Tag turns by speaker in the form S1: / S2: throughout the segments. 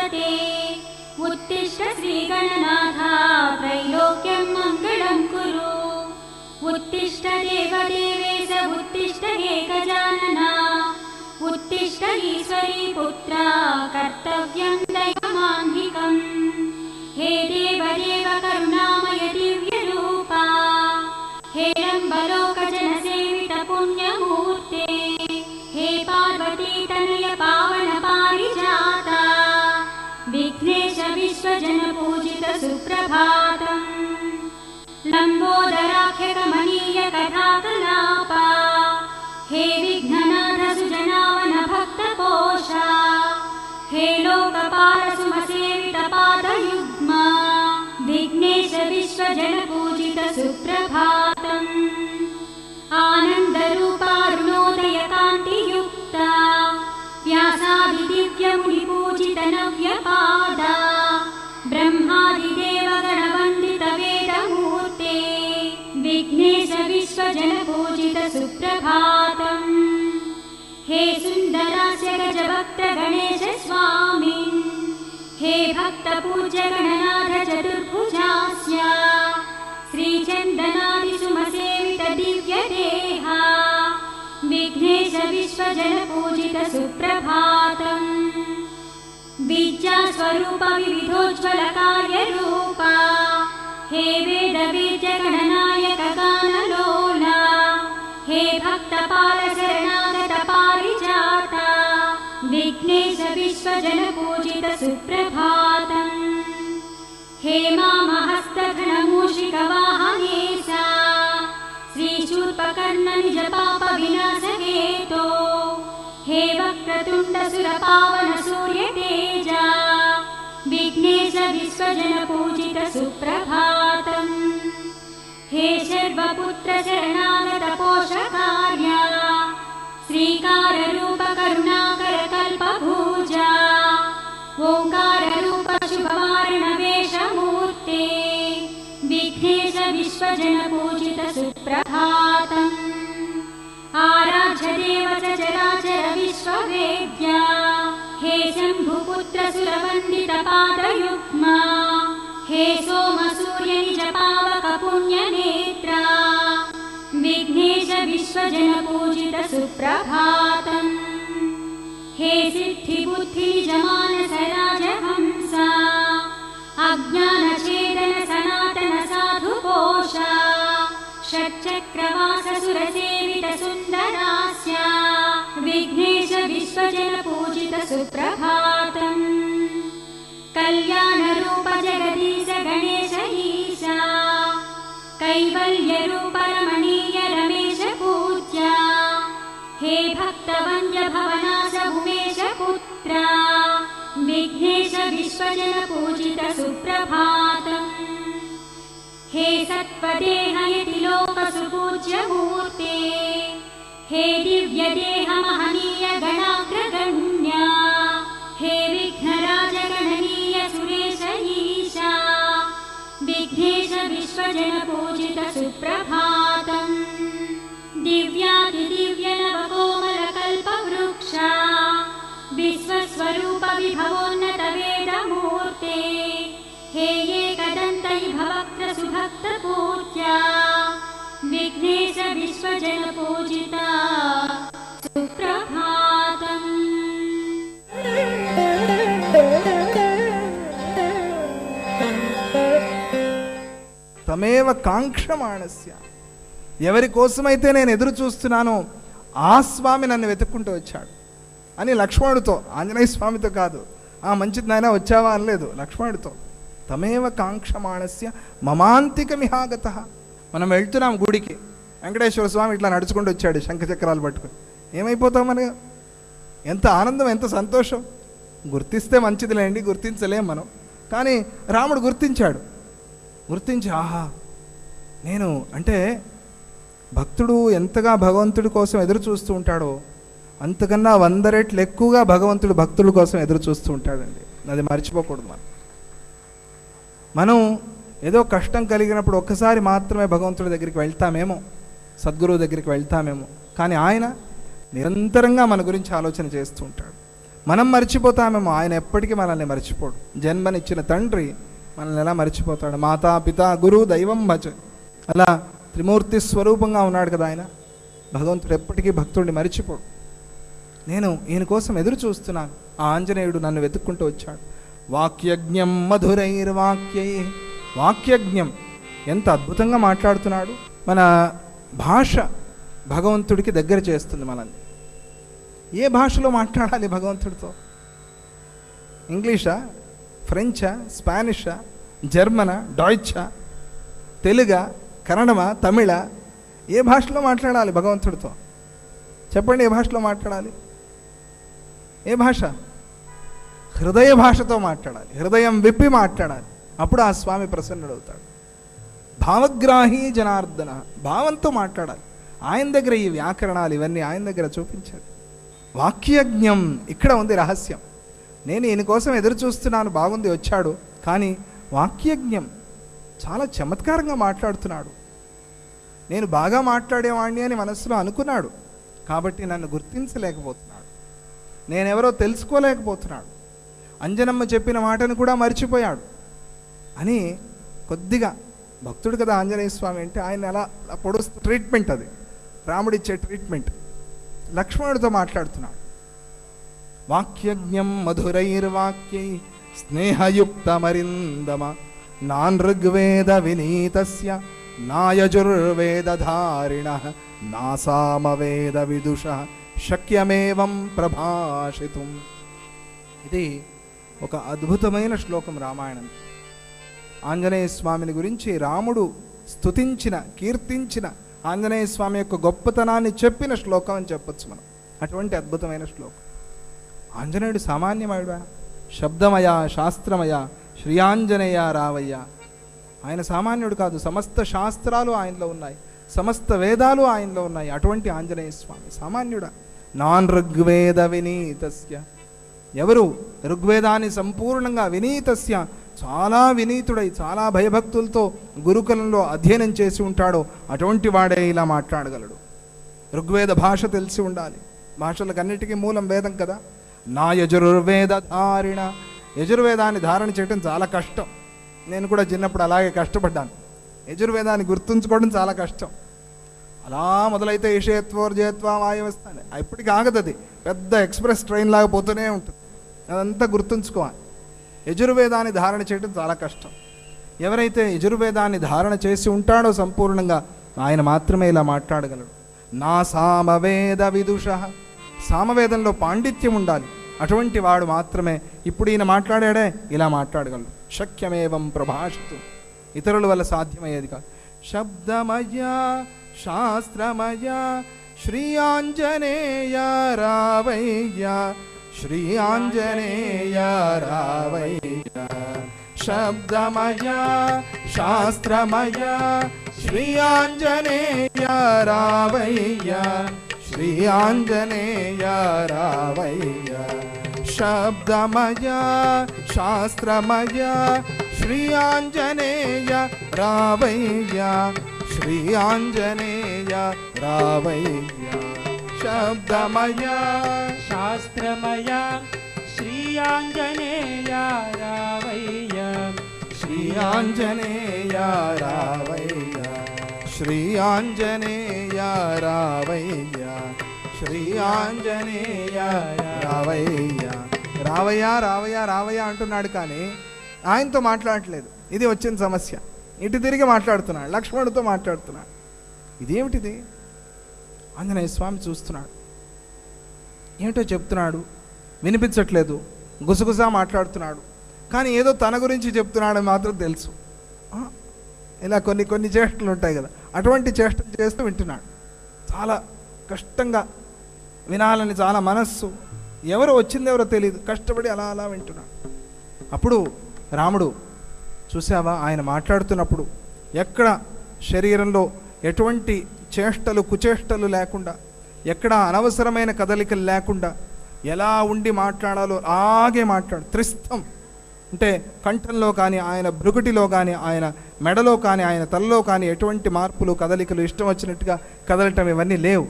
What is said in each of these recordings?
S1: वर्तते। उत्तिष्ठ श्रीगणनाथ त्रैलोक्यं मङ्गलं कुरु। उत्तिष्ठ देवदेवेश उत्तिष्ठ हे गजानना। उत्तिष्ठ ईश्वरी पुत्रा कर्तव्यं दैवमान्धिकम्। हे देवदेव करुणामय दिव्यरूपा। हे लम्बलोकजनसेवित पुण्यमूर्ते। हे पार्वती तनय पावन पारिजाता। विघ्नेश विश्वजन पूजित सुप्रभातम्। लम्बोदराख्य कमनीय कथाकलापा। हे विघ्ननाथ सुजनावन भक्तपोषा। हे लोकपाल सुमसेवित पादयुग्मा। विघ्नेश विश्वजन पूजित सुप्रभातम्। आनन्दरूपारुणोदय कान्तियुक्ता। व्यासादिदिव्यमुनिपूजित नव्यपादा। ब्रह्मादिदेव गणवन्दित वेदमूर्ते। विघ्नेश विश्वजन पूजित सुप्रभातम्। हे सुन्दरास्य गजभक्त गणेश स्वामिन्। हे भक्तपूज्य गणनाथ चतुर्भुजास्य। श्रीचन्दनादिसुमसेवित दिव्यदेहा। विघ्नेश विश्वजन पूजित सुप्रभातम्। बीजास्वरूप विविधोज्ज्वल कार्यरूपा। हे वेदबीज गणनायक गानलोला। हे भक्तपाल शरणागत पारिजाता। विघ्नेश विश्वजन पूजित सुप्रभातम्। हे मामहस्त घनमूषिक वाहनेशा। श्रीशूर्पकर्ण निज पाप विनाश हेतो। हे वक्रतुण्ड सुर पावन सूर्य तेजा। विघ्नेश विश्वजन पूजित सुप्रभातम्। हे सर्वपुत्र शरणागत पोषकार्या। श्रीकार रूप करुणाकर कल्पभुजा। ओंकार रूप शुभवारण वेशमूर्ते। विघ्नेश विश्वजन पूजित सुप्रभातम्। आराध्य देव चराचर विश्ववेद्या। हे शम्भुपुत्र सुरवन्दित पादयुग्मा। हे सोम सूर्य निज पावक पुण्यनेत्रा। विघ्नेश विश्वजन पूजित सुप्रभातम्। हे सिद्धिबुद्धि निज मानस राजहंसा। अज्ञानछेदन सनातन साधुपोषा। षट्चक्रवास सुरसेवित सुन्दरास्य। विघ्नेश विश्वजन पूजित सुप्रभातम्। कल्याणरूप जगदीश गणेश ईशा। कैवल्यरूप रमणीय रमेश पूज्या। हे भक्तवन्द्य भवनाश उमेश पुत्रा। विघ्नेश विश्वजन पूजित सुप्रभातम्। हे सत्त्वदेह यति लोक सुपूज्य मूर्ते। हे दिव्यदेह महनीय गणाग्रगण्या। हे विघ्नराज गणनीय सुरेश ईशा। विघ्नेश विश्वजन पूजित सुप्रभातम्। दिव्यातिदिव्य नवकोमल कल्पवृक्षा। विश्वस्वरूप विभवोन्नत वेदमूर्ते। हे एकदन्त भवक्त्र सुभक्त पूज्या। विघ्नेश विश्वजन पूजिता सुप्रभातम्।
S2: తమేవ కాంక్షమాణస్య. ఎవరి కోసమైతే నేను ఎదురు చూస్తున్నానో ఆ స్వామి నన్ను వెతుక్కుంటూ వచ్చాడు అని లక్ష్మణుడితో, ఆంజనేయ స్వామితో కాదు. మంచిది నాయన వచ్చావా అనలేదు, లక్ష్మణుడితో. తమేవ కాంక్షమాణస్య మమాంతికమిహాగత. మనం వెళ్తున్నాం గుడికి, వెంకటేశ్వర స్వామి ఇట్లా నడుచుకుంటూ వచ్చాడు శంఖచక్రాలు పట్టుకొని. ఏమైపోతాం మనగా? ఎంత ఆనందం, ఎంత సంతోషం. గుర్తిస్తే మంచిదిలేండి, గుర్తించలేం మనం. కానీ రాముడు గుర్తించాడు. గుర్తించి ఆహా, నేను అంటే భక్తుడు ఎంతగా భగవంతుడి కోసం ఎదురు చూస్తూ ఉంటాడో అంతకన్నా 100 రెట్లు ఎక్కువగా భగవంతుడు భక్తుల కోసం ఎదురు చూస్తూ ఉంటాడండి. అది మర్చిపోకూడదు. మనం ఏదో కష్టం కలిగినప్పుడు ఒక్కసారి మాత్రమే భగవంతుడి దగ్గరికి వెళ్తామేమో, సద్గురువు దగ్గరికి వెళ్తామేమో, కానీ ఆయన నిరంతరంగా మన గురించి ఆలోచన చేస్తూ ఉంటాడు. మనం మర్చిపోతామేమో, ఆయన ఎప్పటికీ మనల్ని మర్చిపోడు. జన్మనిచ్చిన తండ్రి మనల్ని ఎలా మర్చిపోతాడు? మాతా పిత గురు దైవం భజ, అలా త్రిమూర్తి స్వరూపంగా ఉన్నాడు కదా ఆయన. భగవంతుడు ఎప్పటికీ భక్తుడిని మర్చిపోడు. నేను ఈయన కోసం ఎదురు చూస్తున్నాను. ఆ ఆంజనేయుడు నన్ను వెతుక్కుంటూ వచ్చాడు. వాక్యజ్ఞం మధురైర్వాక్యై, వాక్యజ్ఞం ఎంత అద్భుతంగా మాట్లాడుతున్నాడు. మన భాష భగవంతుడికి దగ్గర చేస్తుంది మనల్ని. ఏ భాషలో మాట్లాడాలి భగవంతుడితో? ఇంగ్లీషా, ఫ్రెంచా, స్పానిషా, జర్మనా, డాయిచ్చా, తెలుగా, కన్నడమా, తమిళ? ఏ భాషలో మాట్లాడాలి భగవంతుడితో? చెప్పండి, ఏ భాషలో మాట్లాడాలి? ఏ భాష? హృదయ భాషతో మాట్లాడాలి. హృదయం విప్పి మాట్లాడాలి. అప్పుడు ఆ స్వామి ప్రసన్నుడవుతాడు. భావగ్రాహి జనార్దన, భావంతో మాట్లాడాలి. ఆయన దగ్గర ఈ వ్యాకరణాలు ఇవన్నీ ఆయన దగ్గర చూపించాలి. వాక్యజ్ఞం, ఇక్కడ ఉంది రహస్యం. నేను ఈయన కోసం ఎదురు చూస్తున్నాను, బాగుంది వచ్చాడు, కానీ వాక్యజ్ఞం చాలా చమత్కారంగా మాట్లాడుతున్నాడు. నేను బాగా మాట్లాడేవాడిని అని మనస్సులో అనుకున్నాడు, కాబట్టి నన్ను గుర్తించలేకపోతున్నాడు, నేనెవరో తెలుసుకోలేకపోతున్నాడు, అంజనమ్మ చెప్పిన మాటను కూడా మర్చిపోయాడు అని కొద్దిగా, భక్తుడు కదా ఆంజనేయ స్వామి అంటే, ఆయన అలా పొడుస్తూ ట్రీట్మెంట్, అది రాముడిచ్చే ట్రీట్మెంట్. లక్ష్మణుడితో మాట్లాడుతున్నాడు. వాక్యజ్ఞం మధురైర్వాక్యై స్నేహయుక్తమరిందమ నాన్ ఋగ్వేద వినీతస్య నాయజుర్వేదధారిణః నాసామవేద విదుషః శక్యమేవం ప్రభాషితుం. ఇది ఒక అద్భుతమైన శ్లోకం రామాయణం. ఆంజనేయ స్వామిని గురించి రాముడు స్తుతించిన, కీర్తించిన, ఆంజనేయ స్వామి యొక్క గొప్పతనాన్ని చెప్పిన శ్లోకం అని చెప్పొచ్చు మనం. అటువంటి అద్భుతమైన శ్లోకం. ఆంజనేయుడు సామాన్యమయుడా? శబ్దమయ శాస్త్రమయ శ్రీయాంజనేయ రావయ్య. ఆయన సామాన్యుడు కాదు, సమస్త శాస్త్రాలు ఆయనలో ఉన్నాయి, సమస్త వేదాలు ఆయనలో ఉన్నాయి. అటువంటి ఆంజనేయ స్వామి సామాన్యుడా? నాన్ ఋగ్వేద వినీతస్య, ఎవరు ఋగ్వేదాన్ని సంపూర్ణంగా, వినీతస్య చాలా వినీతుడై చాలా భయభక్తులతో గురుకులంలో అధ్యయనం చేసి ఉంటాడో అటువంటి వాడే ఇలా మాట్లాడగలడు. ఋగ్వేద భాష తెలిసి ఉండాలి. భాషలకన్నిటికీ మూలం వేదం కదా. నా యజుర్వేద ధారిణ, యజుర్వేదాన్ని ధారణ చేయడం చాలా కష్టం. నేను కూడా చిన్నప్పుడు అలాగే కష్టపడ్డాను. యజుర్వేదాన్ని గుర్తుంచుకోవడం చాలా కష్టం. అలా మొదలైతే ఈషేత్వోర్జేత్వా వాయువస్థానే, ఇప్పటికి ఆగదు. అది పెద్ద ఎక్స్ప్రెస్ ట్రైన్ లాగా పోతూనే ఉంటుంది. అదంతా గుర్తుంచుకోవాలి. యజుర్వేదాన్ని ధారణ చేయడం చాలా కష్టం. ఎవరైతే యజుర్వేదాన్ని ధారణ చేసి ఉంటాడో సంపూర్ణంగా, ఆయన మాత్రమే ఇలా మాట్లాడగలడు. నా సామవేద విదుషః, సామవేదంలో పాండిత్యం ఉండాలి. అటువంటి వాడు మాత్రమే ఇప్పుడు ఈయన మాట్లాడాడే ఇలా మాట్లాడగలడు. శక్యమేవం ప్రభాషితు, ఇతరుల వల్ల సాధ్యమయ్యేది కాదు. శబ్దమయ శాస్త్రమయ శ్రీ ఆంజనేయ రావయ్య, శ్రీ ఆంజనేయ రావయ్య. శబ్దమయ శాస్త్రమయ శ్రీ ఆంజనేయ రావయ్య, శ్రీ ఆంజనేయ రావయ్య. శబ్దమయ శాస్త్రమయ శ్రీ ఆంజనేయ రావయ్య, శ్రీ ఆంజనేయ రావయ్య. శబ్దమయ
S3: శాస్త్రమయ శ్రీ ఆంజనేయ రావయ్య,
S2: శ్రీ ఆంజనేయ రావయ్య, శ్రీ ఆంజనేయ రావయ్య, శ్రీ ఆంజనేయ రావయ్య. రావయ్య రావయ్య రావయ్య అంటున్నాడు, కానీ ఆయనతో మాట్లాడట్లేదు. ఇది వచ్చిన సమస్య. ఇటు తిరిగి మాట్లాడుతున్నాడు, లక్ష్మణుడితో మాట్లాడుతున్నాడు. ఇదేమిటిది? ఆంజనేయ స్వామి చూస్తున్నాడు, ఏమిటో చెప్తున్నాడు, వినిపించట్లేదు, గుసగుసా మాట్లాడుతున్నాడు, కానీ ఏదో తన గురించి చెప్తున్నాడని మాత్రం తెలుసు. ఇలా కొన్ని కొన్ని చేష్టలు ఉంటాయి కదా, అటువంటి చేష్టలు చేస్తూ వింటున్నాడు. చాలా కష్టంగా వినాలని చాలా మనస్సు, ఎవరు వచ్చిందెవరో తెలియదు, కష్టపడి అలా అలా వింటున్నాడు. అప్పుడు రాముడు, చూసావా ఆయన మాట్లాడుతున్నప్పుడు ఎక్కడ శరీరంలో ఎటువంటి చేష్టలు కుచేష్టలు లేకుండా, ఎక్కడ అనవసరమైన కదలికలు లేకుండా ఎలా ఉండి మాట్లాడాలో అలాగే మాట్లాడు. త్రిస్థం అంటే కంఠంలో కానీ, ఆయన భృకుటిలో కానీ, ఆయన మెడలో కానీ, ఆయన తలలో కానీ ఎటువంటి మార్పులు కదలికలు ఇష్టం వచ్చినట్టుగా కదలటం ఇవన్నీ లేవు.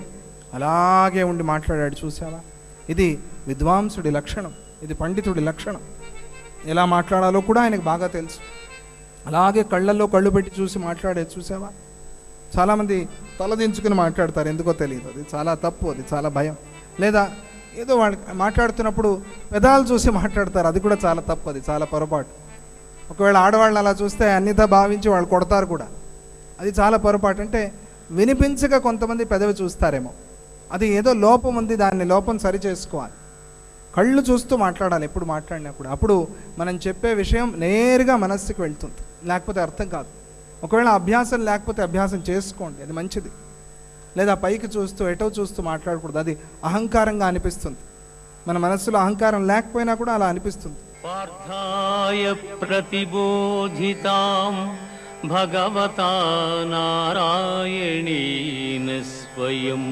S2: అలాగే ఉండి మాట్లాడాడు. చూసావా? ఇది విద్వాంసుడి లక్షణం, ఇది పండితుడి లక్షణం. ఎలా మాట్లాడాలో కూడా ఆయనకు బాగా తెలుసు. అలాగే కళ్ళల్లో కళ్ళు పెట్టి చూసి మాట్లాడేది చూసావా? చాలామంది తలదించుకుని మాట్లాడతారు, ఎందుకో తెలియదు. అది చాలా తప్పు, అది చాలా భయం. లేదా ఏదో వాళ్ళు మాట్లాడుతున్నప్పుడు పెదాలు చూసి మాట్లాడతారు, అది కూడా చాలా తప్పు, అది చాలా పొరపాటు. ఒకవేళ ఆడవాళ్ళని అలా చూస్తే అన్నిదా భావించి వాళ్ళు కొడతారు కూడా, అది చాలా పొరపాటు. అంటే వినిపించక కొంతమంది పెదవి చూస్తారేమో, అది ఏదో లోపం ఉంది, దాన్ని లోపం సరి చేసుకోవాలి. కళ్ళు చూస్తూ మాట్లాడాలి ఎప్పుడు మాట్లాడినప్పుడు. అప్పుడు మనం చెప్పే విషయం నేరుగా మనస్సుకి వెళ్తుంది, లేకపోతే అర్థం కాదు. ఒకవేళ అభ్యాసం లేకపోతే అభ్యాసం చేసుకోండి, అది మంచిది. లేదా పైకి చూస్తూ ఎటో చూస్తూ మాట్లాడకూడదు, అది అహంకారంగా అనిపిస్తుంది. మన మనస్సులో అహంకారం లేకపోయినా కూడా అలా అనిపిస్తుంది.
S4: పార్థాయ ప్రతిబోధితాం భగవతా నారాయణేన స్వయం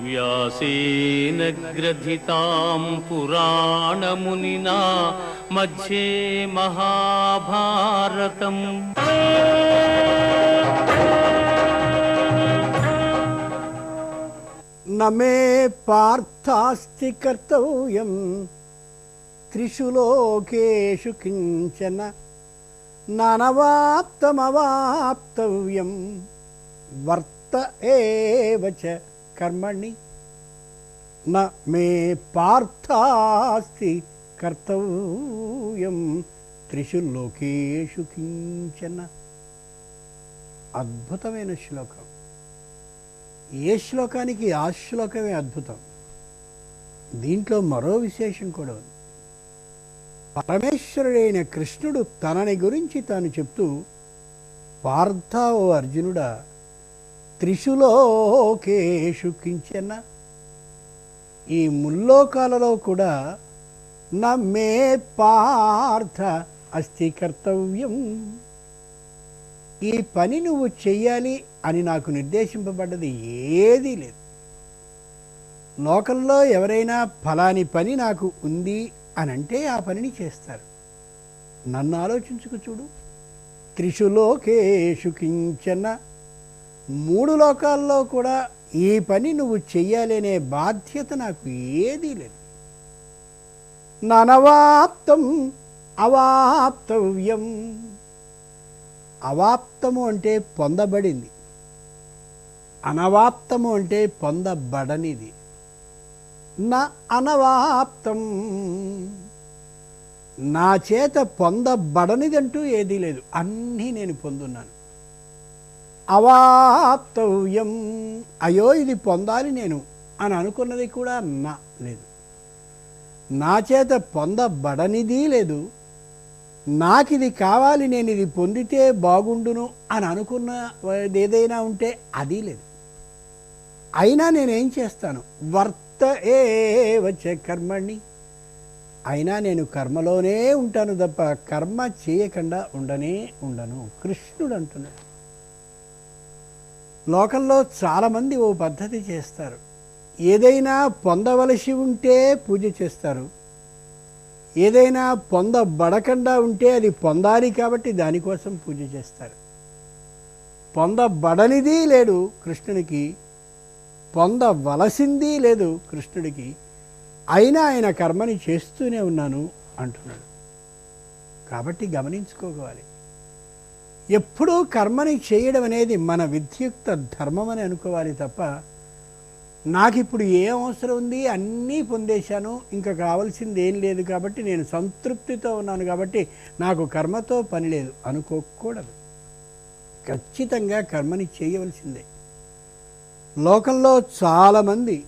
S4: వ్యాసేన గ్రథితాం పురాణమునినా మధ్యే మహాభారతం.
S5: నమే పార్థాస్తి కర్తవ్యం త్రిషు లోకేషు కించన నానవాప్తమవాప్తవ్యం వర్త ఏవ చ కర్మణి. న మే పార్థాస్తి కర్తవ్యం త్రిషు లోకేషు కించన. అద్భుతమైన శ్లోకం. ఏ శ్లోకానికి ఆ శ్లోకమే అద్భుతం. దీంట్లో మరో విశేషం కూడా ఉంది. పరమేశ్వరుడైన కృష్ణుడు తనని గురించి తాను చెప్తూ, పార్థ ఓ అర్జునుడా, త్రిషులోకేషు కించన, ఈ ముల్లోకాలలో కూడా నా మే పార్థ అస్తి కర్తవ్యం, ఈ పని నువ్వు చెయ్యాలి అని నాకు నిర్దేశింపబడ్డది ఏదీ లేదు. లోకంలో ఎవరైనా ఫలాని పని నాకు ఉంది అని అంటే ఆ పనిని చేస్తారు. నన్ను ఆలోచించుకు చూడు. త్రిషు లోకేషు కించన, మూడు లోకాల్లో కూడా ఈ పని నువ్వు చెయ్యాలి అనే బాధ్యత నాకు ఏదీ లేదు. ననవాప్తం అవాప్తవ్యం. అవాప్తము అంటే పొందబడింది, అనవాప్తము అంటే పొందబడనిది. నా అనవాప్తం, నా చేత పొందబడనిదంటూ ఏదీ లేదు, అన్నీ నేను పొందున్నాను. అవాప్తవ్యం, అయ్యో ఇది పొందాలి నేను అని అనుకున్నది కూడా నా లేదు. నా చేత పొందబడనిది లేదు. నాకు ఇది కావాలి, నేను ఇది పొందితే బాగుండును అని అనుకున్న ఏదైనా ఉంటే అది లేదు. అయినా నేనేం చేస్తాను? వర్త ఏవ చ కర్మణి. అయినా నేను కర్మలోనే ఉంటాను తప్ప కర్మ చేయకుండా ఉండనే ఉండను. కృష్ణుడు అంటున్నాడు. లోకంలో చాలామంది ఓ పద్ధతి చేస్తారు. ఏదైనా పొందవలసి ఉంటే పూజ చేస్తారు, ఏదైనా పొందబడకుండా ఉంటే అది పొందాలి కాబట్టి దానికోసం పూజ చేస్తారు. పొందబడనిది లేదు కృష్ణునికి, పొందవలసింది లేదు కృష్ణుడికి, అయినా ఆయన కర్మని చేస్తూనే ఉన్నాను అంటున్నాడు. కాబట్టి గమనించుకోవాలి, ఎప్పుడూ కర్మని చేయడం అనేది మన విద్యుక్త ధర్మం అని అనుకోవాలి తప్ప, నాకు ఇప్పుడు ఏం అవసరం ఉంది, అన్నీ పొందేశాను, ఇంకా కావాల్సింది ఏం లేదు కాబట్టి నేను సంతృప్తితో ఉన్నాను కాబట్టి నాకు కర్మతో పని లేదు అనుకోకూడదు. ఖచ్చితంగా కర్మని చేయవలసిందే. లోకంలో చాలామంది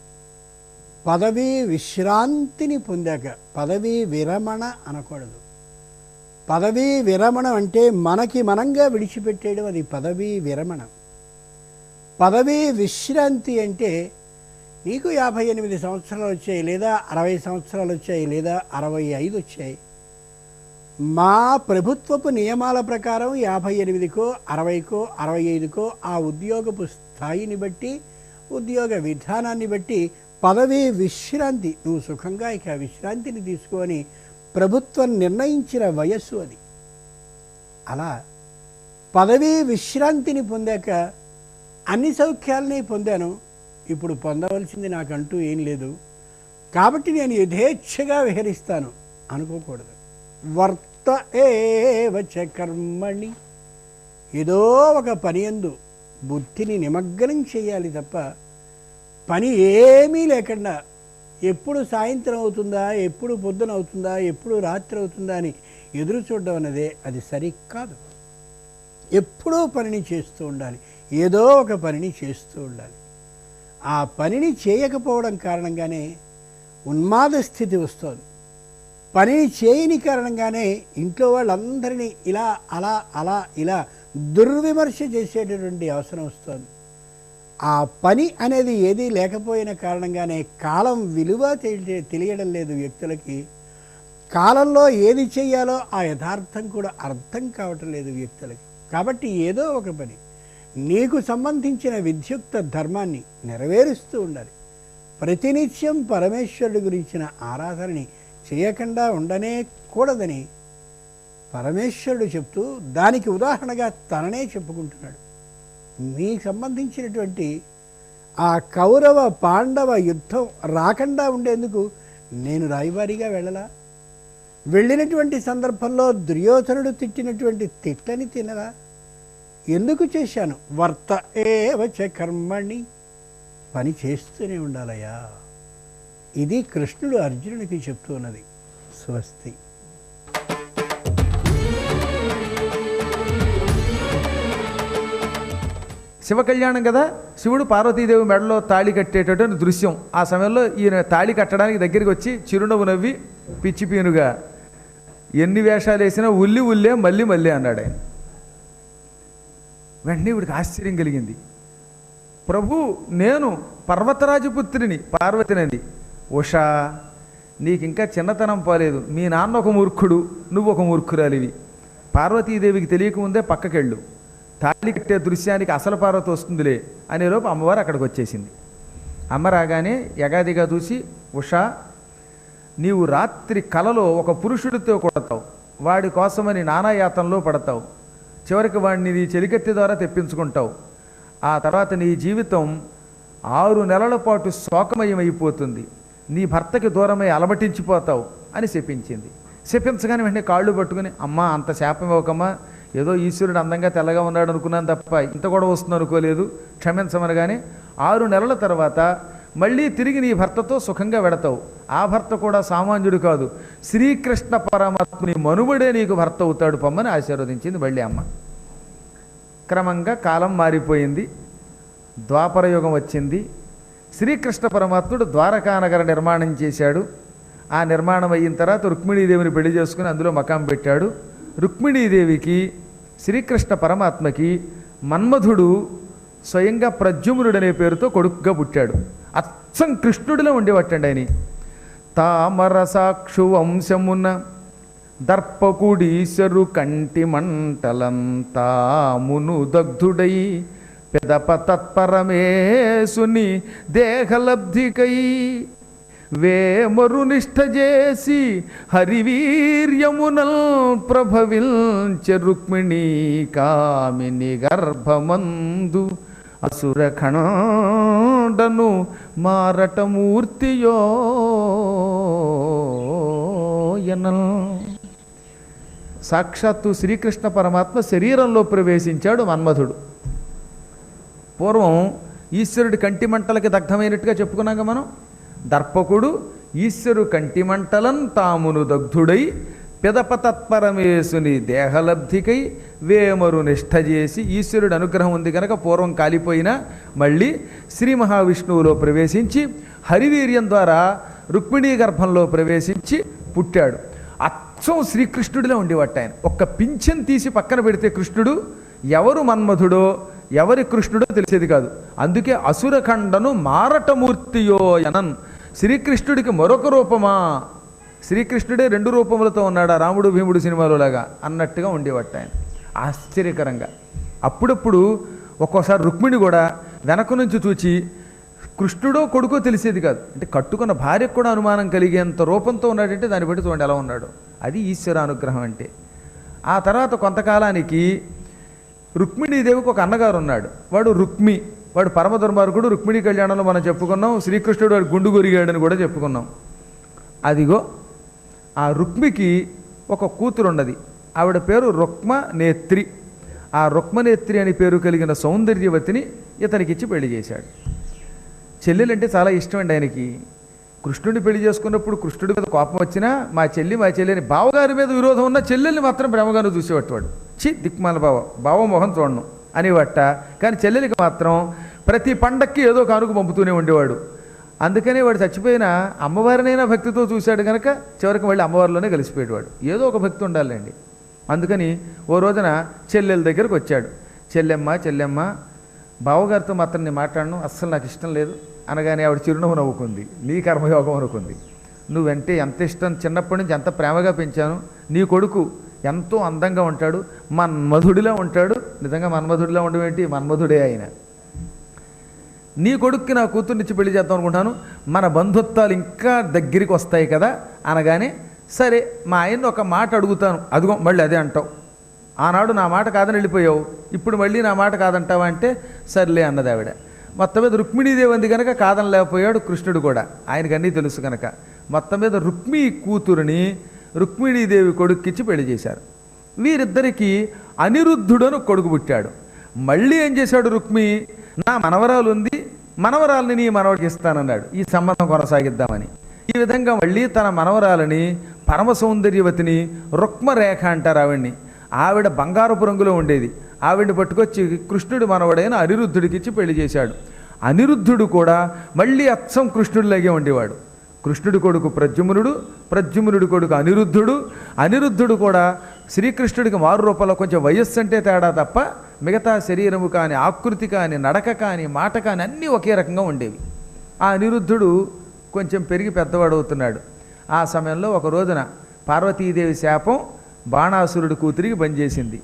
S5: పదవీ విశ్రాంతిని పొందాక, పదవీ విరమణ అనకూడదు. పదవీ విరమణ అంటే మనకి మనంగా విడిచిపెట్టేయడం, అది పదవీ విరమణ. పదవీ విశ్రాంతి అంటే నీకు 58 సంవత్సరాలు వచ్చాయి, లేదా 60 సంవత్సరాలు వచ్చాయి, లేదా 65 వచ్చాయి. మా ప్రభుత్వపు నియమాల ప్రకారం 58కో 60కో 65కో ఆ ఉద్యోగపు స్థాయిని బట్టి, ఉద్యోగ విధానాన్ని బట్టి పదవీ విశ్రాంతి, నువ్వు సుఖంగా ఇక విశ్రాంతిని తీసుకొని ప్రభుత్వం నిర్ణయించిన వయస్సు అది. అలా పదవీ విశ్రాంతిని పొందాక అన్ని సౌఖ్యాలని పొందాను, ఇప్పుడు పొందవలసింది నాకంటూ ఏం లేదు, కాబట్టి నేను యథేచ్ఛగా విహరిస్తాను అనుకోకూడదు. వర్త ఏవచ కర్మణి, ఏదో ఒక పని యందు బుద్ధిని నిమగ్నం చేయాలి తప్ప పని ఏమీ లేకుండా ఎప్పుడు సాయంత్రం అవుతుందా, ఎప్పుడు పొద్దున అవుతుందా, ఎప్పుడు రాత్రి అవుతుందా అని ఎదురు చూడడం అన్నదే అది సరికాదు. ఎప్పుడూ పనిని చేస్తూ ఉండాలి, ఏదో ఒక పనిని చేస్తూ ఉండాలి. ఆ పనిని చేయకపోవడం కారణంగానే ఉన్మాద స్థితి వస్తుంది. పనిని చేయని కారణంగానే ఇంట్లో వాళ్ళందరినీ ఇలా అలా అలా ఇలా దుర్విమర్శ చేసేటటువంటి అవసరం వస్తుంది. ఆ పని అనేది ఏదీ లేకపోయిన కారణంగానే కాలం విలువ తెలియడం లేదు వ్యక్తులకి. కాలంలో ఏది చేయాలో ఆ యథార్థం కూడా అర్థం కావటం లేదు వ్యక్తులకి. కాబట్టి ఏదో ఒక పని నీకు సంబంధించిన విద్యుక్త ధర్మాన్ని నెరవేరుస్తూ ఉండాలి. ప్రతినిత్యం పరమేశ్వరుడి గురించిన ఆరాధనని చేయకుండా ఉండనే కూడదని పరమేశ్వరుడు చెప్తూ దానికి ఉదాహరణగా తననే చెప్పుకుంటున్నాడు. మీకు సంబంధించినటువంటి ఆ కౌరవ పాండవ యుద్ధం రాకుండా ఉండేందుకు నేను రాయబారిగా వెళ్ళలా? వెళ్ళినటువంటి సందర్భంలో దుర్యోధనుడు తిట్టినటువంటి తిట్లని తినరా? ఎందుకు చేశాను? వర్త ఏవచ కర్మణి, పని చేస్తూనే ఉండాలయ్యా. ఇది కృష్ణుడు అర్జునుడికి చెప్తూ ఉన్నది. స్వస్తి.
S6: శివ కళ్యాణం కదా, శివుడు పార్వతీదేవి మెడలో తాళి కట్టేటటువంటి దృశ్యం. ఆ సమయంలో ఈయన తాళి కట్టడానికి దగ్గరికి వచ్చి చిరునవ్వు నవ్వి పిచ్చిపీనుగా ఎన్ని వేషాలు వేసినా ఉల్లి ఉల్లే మళ్ళీ మళ్ళీ అన్నాడు ఆయన. వెంటనే ఇవిడికి ఆశ్చర్యం కలిగింది. ప్రభు, నేను పర్వతరాజపుత్రిని పార్వతినంది. ఉషా, నీకు ఇంకా చిన్నతనం పోలేదు. మీ నాన్న ఒక మూర్ఖుడు, నువ్వు ఒక మూర్ఖురాలివి. పార్వతీదేవికి తెలియకముందే పక్కకెళ్ళు. తాళి కట్టే దృశ్యానికి అసలు పార్వతి వస్తుందిలే అనేలోపు అమ్మవారు అక్కడికి వచ్చేసింది. అమ్మ రాగానే యగాదిగా చూసి, ఉషా, నీవు రాత్రి కలలో ఒక పురుషుడితో కొడతావు, వాడి కోసమని నానాయాతంలో పడతావు, చివరికి వాడిని నీ చెలికత్తి ద్వారా తెప్పించుకుంటావు. ఆ తర్వాత నీ జీవితం 6 నెలల పాటు శోకమయమైపోతుంది, నీ భర్తకి దూరమై అలమటించిపోతావు అని శపించింది. శపించగానే వెంటనే కాళ్ళు పట్టుకుని, అమ్మ అంత శాపం ఇవ్వకమ్మా, ఏదో ఈశ్వరుడు అందంగా తెల్లగా ఉన్నాడు అనుకున్నాను తప్ప ఇంత కూడా వస్తుంది అనుకోలేదు, క్షమించమనగానే 6 నెలల తర్వాత మళ్ళీ తిరిగి నీ భర్తతో సుఖంగా వెడతావు. ఆ భర్త కూడా సామాన్యుడు కాదు, శ్రీకృష్ణ పరమాత్ముని మనుమడే నీకు భర్త అవుతాడు పొమ్మని ఆశీర్వదించింది మళ్ళీ అమ్మ. క్రమంగా కాలం మారిపోయింది, ద్వాపరయుగం వచ్చింది. శ్రీకృష్ణ పరమాత్ముడు ద్వారకానగర నిర్మాణం చేశాడు. ఆ నిర్మాణం అయిన తర్వాత రుక్మిణీదేవిని పెళ్లి చేసుకుని అందులో మకాం పెట్టాడు. రుక్మిణీదేవికి శ్రీకృష్ణ పరమాత్మకి మన్మధుడు స్వయంగా ప్రద్యుమ్నుడనే పేరుతో కొడుకుగా పుట్టాడు. అచ్చం కృష్ణుడిలో ఉండేవట్టండి ఆయన. తామరసాక్షు వంశమున దర్పకుడీశరు కంటి మంటలంతామును దగ్ధుడై పెదప తత్పరమేశుని దేహలబ్ధికై వేమరు నిష్ఠ చేసి హరివీర్యమునల్ ప్రభవించె రుక్మిణీ కామిని గర్భమందు అసుర ఖండను మారటమూర్తియోయనల్. సాక్షాత్తు శ్రీకృష్ణ పరమాత్మ శరీరంలో ప్రవేశించాడు మన్మధుడు. పూర్వం ఈశ్వరుడి కంటి మంటలకి దగ్ధమైనట్టుగా చెప్పుకున్నాక మనం. దర్పకుడు ఈశ్వరు కంటి మంటలం తామును దగ్ధుడై పెదప తత్పరమేశుని దేహలబ్ధికై వేమరు నిష్ఠ చేసి, ఈశ్వరుడి అనుగ్రహం ఉంది కనుక పూర్వం కాలిపోయినా మళ్ళీ శ్రీ మహావిష్ణువులో ప్రవేశించి హరివీర్యం ద్వారా రుక్మిణీ గర్భంలో ప్రవేశించి పుట్టాడు. అచ్చం శ్రీకృష్ణుడిలో ఉండేవాట ఆయన. ఒక్క పింఛన్ తీసి పక్కన పెడితే కృష్ణుడు ఎవరు మన్మధుడో ఎవరి కృష్ణుడో తెలిసేది కాదు. అందుకే అసురఖండను మారటమూర్తియోయనన్. శ్రీకృష్ణుడికి మరొక రూపమా? శ్రీకృష్ణుడే 2 రూపములతో ఉన్నాడా రాముడు భీముడు సినిమాలో లాగా అన్నట్టుగా ఉండేవాట ఆయన. ఆశ్చర్యకరంగా అప్పుడప్పుడు ఒక్కోసారి రుక్మిణి కూడా వెనక నుంచి చూచి కృష్ణుడో కొడుకో తెలిసేది కాదు. అంటే కట్టుకున్న భార్యకు కూడా అనుమానం కలిగేంత రూపంతో ఉన్నాడంటే దాన్ని బట్టి చూడండి ఎలా ఉన్నాడు. అది ఈశ్వర అనుగ్రహం అంటే. ఆ తర్వాత కొంతకాలానికి రుక్మిణీదేవికి ఒక అన్నగారు ఉన్నాడు. వాడు రుక్మి వాడు పరమ దుర్మార్గుడు. రుక్మిణీ కళ్యాణంలో మనం చెప్పుకున్నాం, శ్రీకృష్ణుడు వాడు గుండు కొరిగాడని కూడా చెప్పుకున్నాం. అదిగో ఆ రుక్మికి ఒక కూతురు ఉన్నది. ఆవిడ పేరు రుక్మనేత్రి. ఆ రుక్మనేత్రి అని పేరు కలిగిన సౌందర్యవతిని ఇతనికిచ్చి పెళ్లి చేశాడు. చెల్లెలంటే చాలా ఇష్టం అండి ఆయనకి. కృష్ణుడిని పెళ్లి చేసుకున్నప్పుడు కృష్ణుడి మీద కోపం వచ్చినా మా చెల్లి అని బావగారి మీద విరోధం ఉన్న చెల్లెల్ని మాత్రం ప్రేమగాను చూసేవాడు. దిక్మాల బావ మొహం చూడను అనేవట. కానీ చెల్లెలికి మాత్రం ప్రతి పండక్కి ఏదో కానుక పంపుతూనే ఉండేవాడు. అందుకనే వాడు చచ్చిపోయిన అమ్మవారినైనా భక్తితో చూశాడు కనుక చివరికి మళ్ళీ అమ్మవారిలోనే కలిసిపోయేవాడు. ఏదో ఒక భక్తి ఉండాలండి. అందుకని ఓ రోజున చెల్లెల దగ్గరకు వచ్చాడు. చెల్లెమ్మ బావగారితో మాత్రం నేను మాట్లాడను, అస్సలు నాకు ఇష్టం లేదు అనగానే ఆవిడ చిరునవ్వు నవ్వుకుంది. నీ కర్మయోగం అనుకుంది. నువ్వంటే ఎంత ఇష్టం, చిన్నప్పటి నుంచి ఎంత ప్రేమగా పెంచాను. నీ కొడుకు ఎంతో అందంగా ఉంటాడు, మన్మధుడిలా ఉంటాడు. నిజంగా మన్మధుడిలా ఉండడం ఏంటి, మన్మధుడే ఆయన. నీ కొడుక్కి నా కూతుర్నిచ్చి పెళ్లి చేద్దాం అనుకుంటాను, మన బంధుత్వాలు ఇంకా దగ్గరికి వస్తాయి కదా అనగానే, సరే మా ఆయన్ని ఒక మాట అడుగుతాను. అదిగో మళ్ళీ అదే అంటావు, ఆనాడు నా మాట కాదని వెళ్ళిపోయావు, ఇప్పుడు మళ్ళీ నా మాట కాదంటావా అంటే సర్లే అన్నది ఆవిడ. మొత్తం మీద రుక్మిణీదేవి ఉంది కనుక కాదని లేకపోయాడు కృష్ణుడు కూడా, ఆయనకు అన్నీ తెలుసు కనుక. మొత్తం మీద రుక్మి కూతురుని రుక్మిణీదేవి కొడుక్కిచ్చి పెళ్లి చేశారు. వీరిద్దరికీ అనిరుద్ధుడను కొడుకు పుట్టాడు. మళ్ళీ ఏం చేశాడు రుక్మి, నా మనవరాలు ఉంది, మనవరాలని నీ మనవడికి ఇస్తానన్నాడు, ఈ సంబంధం కొనసాగిద్దామని. ఈ విధంగా మళ్ళీ తన మనవరాలని పరమ సౌందర్యవతిని, రుక్మరేఖ అంటారు ఆవిడ్ని, ఆవిడ బంగారపు రంగులో ఉండేది, ఆవిడ్ని పట్టుకొచ్చి కృష్ణుడి మనవడైన అనిరుద్ధుడికిచ్చి పెళ్లి చేశాడు. అనిరుద్ధుడు కూడా మళ్ళీ అచ్చం కృష్ణుడిలాగే ఉండేవాడు. కృష్ణుడి కొడుకు ప్రద్యుమ్నుడు, ప్రద్యుమ్నుడి కొడుకు అనిరుద్ధుడు. అనిరుద్ధుడు కూడా శ్రీకృష్ణుడికి మారు రూపంలో కొంచెం వయస్సు అంటే తేడా తప్ప మిగతా శరీరము కానీ, ఆకృతి కానీ, నడక కానీ, మాట కానీ అన్నీ ఒకే రకంగా ఉండేవి. ఆ అనిరుద్ధుడు కొంచెం పెరిగి పెద్దవాడు అవుతున్నాడు. ఆ సమయంలో ఒక రోజున పార్వతీదేవి శాపం బాణాసురుడి కూతురికి పనిచేసింది.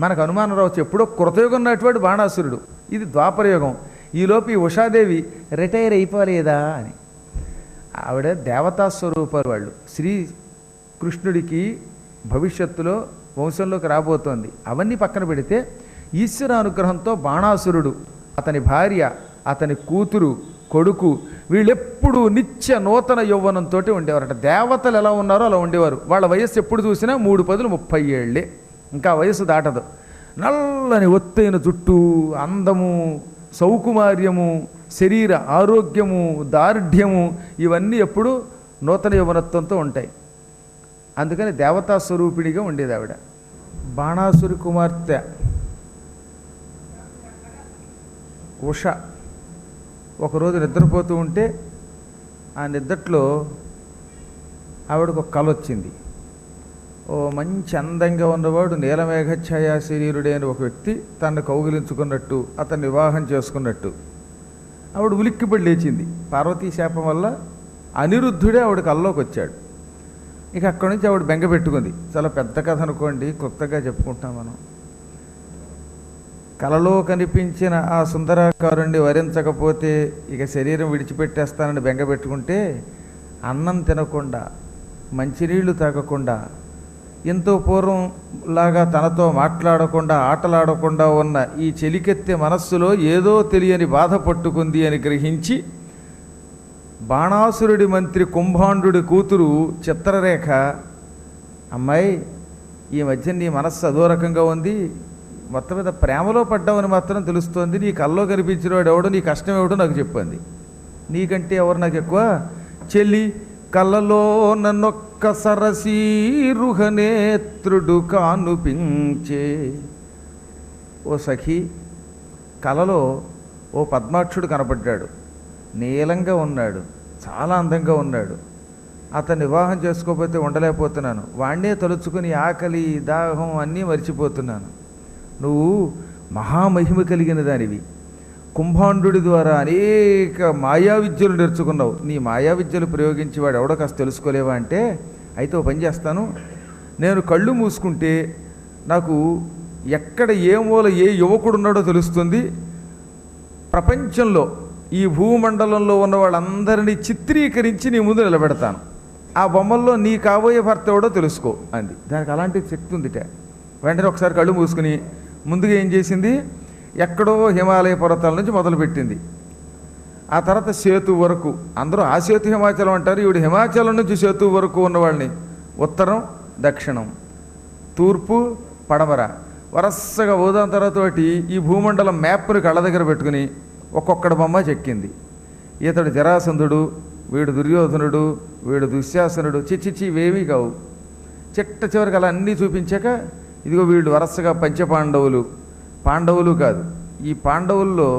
S6: మనకు అనుమానం రావచ్చు, ఎప్పుడో కృతయుగం నాటివాడు బాణాసురుడు, ఇది ద్వాపరయుగం. ఈలోపు ఈ ఉషాదేవి రిటైర్ అయిపోలేదా అని. ఆవిడ దేవతా స్వరూపాలు వాళ్ళు. శ్రీకృష్ణుడికి భవిష్యత్తులో వంశంలోకి రాబోతోంది. అవన్నీ పక్కన పెడితే ఈశ్వర అనుగ్రహంతో బాణాసురుడు, అతని భార్య, అతని కూతురు, కొడుకు వీళ్ళెప్పుడు నిత్య నూతన యౌవనంతో ఉండేవారట. దేవతలు ఎలా ఉన్నారో అలా ఉండేవారు. వాళ్ళ వయస్సు ఎప్పుడు చూసినా 3-30 ఏళ్ళే, ఇంకా వయస్సు దాటదు. నల్లని ఒత్తైన జుట్టు, అందము, సౌకుమార్యము, శరీర ఆరోగ్యము, దార్ఢ్యము ఇవన్నీ ఎప్పుడు నూతన యౌవనత్వంతో ఉంటాయి. అందుకని దేవతా స్వరూపిణిగా ఉండేది ఆవిడ. బాణాసురి కుమార్తె ఉష ఒకరోజు నిద్రపోతూ ఉంటే ఆ నిద్రలో ఆవిడకు ఒక కల వచ్చింది. ఓ మంచి అందంగా ఉన్నవాడు నీలమేఘఛాయా శరీరుడే అని ఒక వ్యక్తి తనను కౌగిలించుకున్నట్టు, అతన్ని వివాహం చేసుకున్నట్టు. ఆవిడ ఉలిక్కిపడి లేచింది. పార్వతీ శాపం వల్ల అనిరుద్ధుడే ఆవిడ కల్లోకి వచ్చాడు. ఇక అక్కడి నుంచి ఆవిడ బెంగ పెట్టుకుంది. చాలా పెద్ద కథ అనుకోండి, క్లుప్తంగా చెప్పుకుంటాం మనం. కలలో కనిపించిన ఆ సుందరాకారుణ్ణి వరించకపోతే ఇక శరీరం విడిచిపెట్టేస్తానని బెంగ పెట్టుకుంటే, అన్నం తినకుండా, మంచినీళ్లు తాగకుండా, ఎంతో పూర్వంలాగా తనతో మాట్లాడకుండా, ఆటలాడకుండా ఉన్న ఈ చెలికెత్తే మనస్సులో ఏదో తెలియని బాధ పట్టుకుంది అని గ్రహించి, బాణాసురుడి మంత్రి కుంభాండుడి కూతురు చిత్రరేఖ, అమ్మాయి ఈ మధ్య నీ మనస్సు అదో రకంగా ఉంది, మొత్తం మీద ప్రేమలో పడ్డామని మాత్రం తెలుస్తోంది, నీ కల్లో కనిపించిన వాడు ఎవడో, నీ కష్టం ఏమిటో నాకు చెప్పింది. నీకంటే ఎవరు నాకు ఎక్కువ, చెల్లి కళ్ళలో నన్నొక్క సరసీరుహనేత్రుడు కానుపించే. ఓ సఖీ, కలలో ఓ పద్మాక్షుడు కనపడ్డాడు, నీలంగా ఉన్నాడు, చాలా అందంగా ఉన్నాడు. అతన్ని వివాహం చేసుకోకపోతే ఉండలేకపోతున్నాను, వాణ్ణే తలుచుకుని ఆకలి దాహం అన్నీ మర్చిపోతున్నాను. నువ్వు మహామహిమ కలిగిన దానివి, కుంభాండుడి ద్వారా అనేక మాయా విద్యలు నేర్చుకున్నావు, నీ మాయా విద్యలు ప్రయోగించి వాడు ఎవడో కాస్త తెలుసుకోలేవా అంటే, అయితే ఓ పని చేస్తాను, నేను కళ్ళు మూసుకుంటే నాకు ఎక్కడ ఏ మూల ఏ యువకుడు ఉన్నాడో తెలుస్తుంది, ప్రపంచంలో ఈ భూమండలంలో ఉన్న వాళ్ళందరినీ చిత్రీకరించి నీ ముందు నిలబెడతాను, ఆ బొమ్మల్లో నీ కాబోయే భర్త ఎవడో తెలుసుకో అంది. దానికి అలాంటి శక్తి ఉందిట. వెంటనే ఒకసారి కళ్ళు మూసుకుని ముందుగా ఏం చేసింది, ఎక్కడో హిమాలయ పర్వతాల నుంచి మొదలుపెట్టింది. ఆ తర్వాత సేతు వరకు, అందరూ ఆ సేతు హిమాచలం అంటారు, ఈవిడ హిమాచలం నుంచి సేతు వరకు ఉన్నవాళ్ళని ఉత్తరం దక్షిణం తూర్పు పడమర వరసగా ఓదాం తర్వాత ఈ భూమండలం మ్యాప్ని కళ్ళ దగ్గర పెట్టుకుని ఒక్కొక్కడి బొమ్మ చెక్కింది. ఇతడు జరాసంధుడు, వీడు దుర్యోధనుడు, వీడు దుశ్శాసనుడు, చిచ్చిచ్చి ఇవేమీ కావు. చిట్ట చివరికి అలా అన్నీ చూపించాక ఇదిగో వీళ్ళు వరసగా పంచపాండవులు, పాండవులు కాదు, ఈ పాండవుల్లో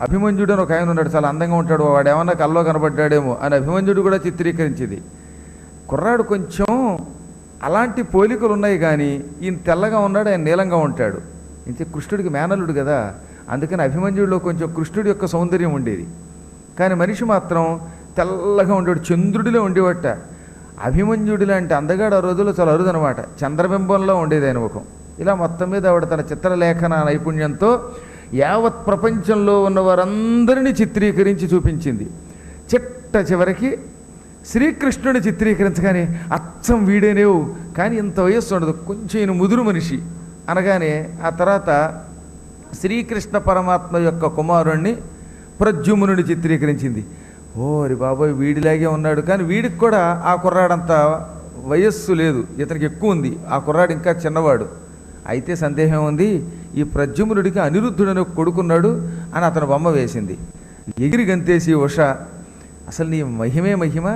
S6: అభిమన్యుడు అని ఒక ఆయన ఉన్నాడు, చాలా అందంగా ఉంటాడు, వాడు ఏమన్నా కల్లో కనబడ్డాడేమో అని అభిమన్యుడు కూడా చిత్రీకరించింది. కుర్రాడు కొంచెం అలాంటి పోలికలు ఉన్నాయి, కానీ ఈయన తెల్లగా ఉన్నాడు, ఆయన నీలంగా ఉంటాడు. ఇంతే కృష్ణుడికి మేనలుడు కదా, అందుకని అభిమన్యుడిలో కొంచెం కృష్ణుడి యొక్క సౌందర్యం ఉండేది. కానీ మనిషి మాత్రం తెల్లగా ఉండేవాడు, చంద్రుడిలో ఉండేవట. అభిమన్యుడి లాంటి అందగాడు ఆ రోజుల్లో చాలా అరుదనమాట, చంద్రబింబంలో ఉండేది ఆయన ముఖం. ఇలా మొత్తం మీద ఆవిడ తన చిత్రలేఖన నైపుణ్యంతో యావత్ ప్రపంచంలో ఉన్న వారందరినీ చిత్రీకరించి చూపించింది. చిట్ట చివరికి శ్రీకృష్ణుని చిత్రీకరించగానే అచ్చం వీడేనేవు, కానీ ఇంత వయస్సు ఉండదు, కొంచెం ఈయన ముదురు మనిషి అనగానే ఆ తర్వాత శ్రీకృష్ణ పరమాత్మ యొక్క కుమారుణ్ణి ప్రద్యుమ్నుని చిత్రీకరించింది. ఓరి బాబోయ్ వీడిలాగే ఉన్నాడు, కానీ వీడికి కూడా ఆ కుర్రాడంత వయస్సు లేదు, ఇతనికి ఎక్కువ ఉంది, ఆ కుర్రాడు ఇంకా చిన్నవాడు. అయితే సందేహం ఉంది, ఈ ప్రద్యుమ్నుడికి అనిరుద్ధుడని ఒక కొడుకున్నాడు అని అతను బొమ్మ వేసింది. ఎగిరి గంతేసి ఉష, అసలు నీ మహిమే మహిమ,